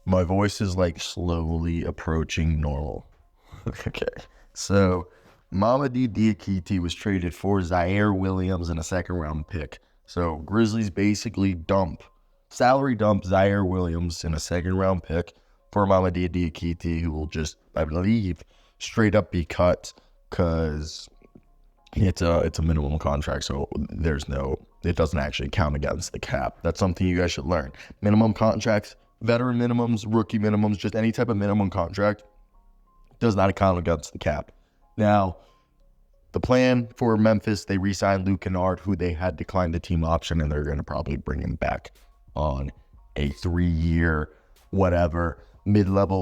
My voice is like slowly approaching normal. Okay. So, Mamadi Diakite was traded for Ziaire Williams and a second round pick. So, Grizzlies basically salary dump Ziaire Williams and a second round pick for Mamadi Diakite, who will just, I believe, straight up be cut because it's a minimum contract. So, it doesn't actually count against the cap. That's something you guys should learn. Minimum contracts, veteran minimums, rookie minimums, just any type of minimum contract does not account against the cap. Now, the plan for Memphis, they re-signed Luke Kennard, who they had declined the team option, and they're going to probably bring him back on a 3-year, whatever,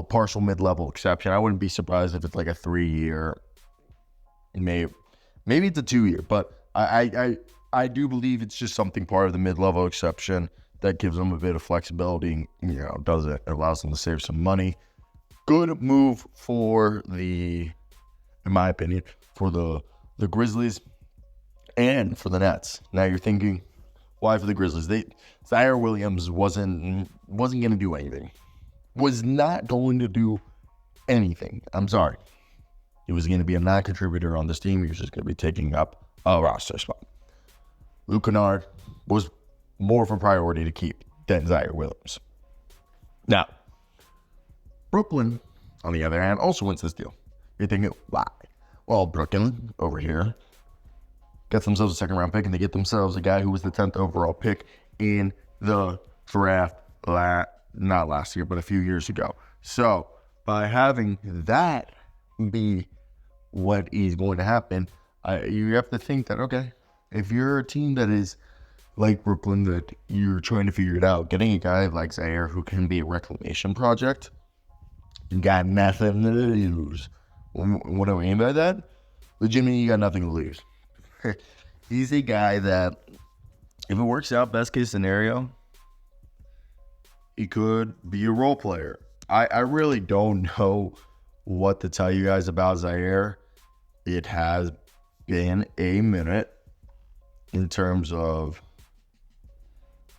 partial mid-level exception. I wouldn't be surprised if it's like a 3-year, maybe it's a 2-year, but I do believe it's just something part of the mid-level exception that gives them a bit of flexibility, it allows them to save some money. Good move in my opinion, for the Grizzlies and for the Nets. Now you're thinking, why for the Grizzlies? Ziaire Williams wasn't going to do anything. Was not going to do anything. I'm sorry. He was going to be a non-contributor on this team. He was just going to be taking up a roster spot. Luke Kennard was more of a priority to keep than Ziaire Williams. Now, Brooklyn, on the other hand, also wins this deal. You're thinking, why? Well, Brooklyn, over here, gets themselves a second-round pick, and they get themselves a guy who was the 10th overall pick in the draft, not last year, but a few years ago. So, by having that be what is going to happen, you have to think that, okay, if you're a team that is like Brooklyn, that you're trying to figure it out, getting a guy like Ziaire who can be a reclamation project, you got nothing to lose. What do I mean by that? Legitimately, you got nothing to lose. He's a guy that, if it works out, best case scenario, he could be a role player. I really don't know what to tell you guys about Ziaire. It has been a minute in terms of,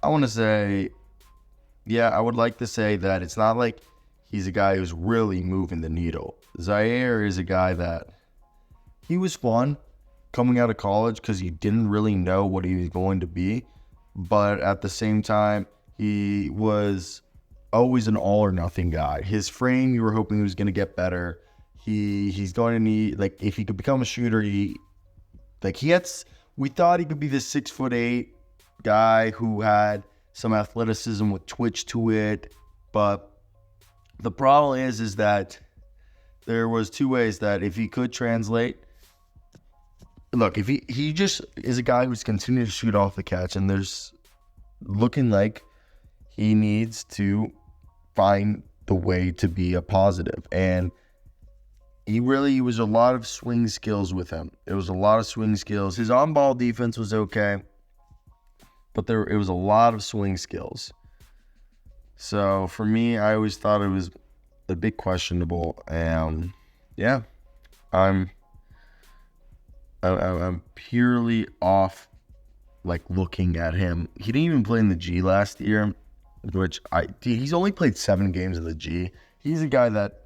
I want to say, I would like to say that it's not like he's a guy who's really moving the needle. Ziaire is a guy that he was fun coming out of college because he didn't really know what he was going to be. But at the same time, he was always an all or nothing guy. His frame, you were hoping he was going to get better. He's going to need, like, if he could become a shooter, we thought he could be this 6'8" guy who had some athleticism with twitch to it. But the problem is that there was two ways that if he could translate. Look, if he just is a guy who's continuing to shoot off the catch, and there's looking like he needs to find the way to be a positive. And he was a lot of swing skills with him. It was a lot of swing skills. His on-ball defense was okay, but it was a lot of swing skills. So for me, I always thought it was a bit questionable. And I'm purely off, like, looking at him. He didn't even play in the G last year, he's only played 7 games in the G. He's a guy that,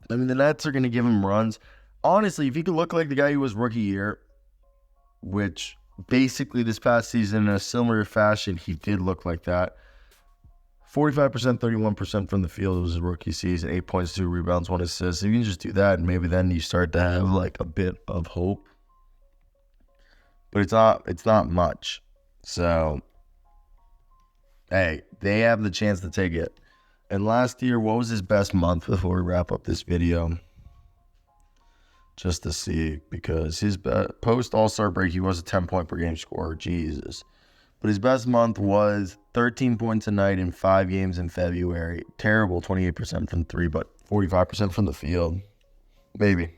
the Nets are going to give him runs. Honestly, if he could look like the guy who was rookie year, which basically this past season in a similar fashion, he did look like that. 45%, 31% from the field was his rookie season, 8 points, 2 rebounds, 1 assist. If you can just do that, maybe then you start to have like a bit of hope. But it's not much. So, hey, they have the chance to take it. And last year, what was his best month before we wrap up this video? Just to see, because his post All-Star break, he was a 10-point per game scorer. Jesus. But his best month was 13 points a night in 5 games in February. Terrible, 28% from 3, but 45% from the field. Maybe.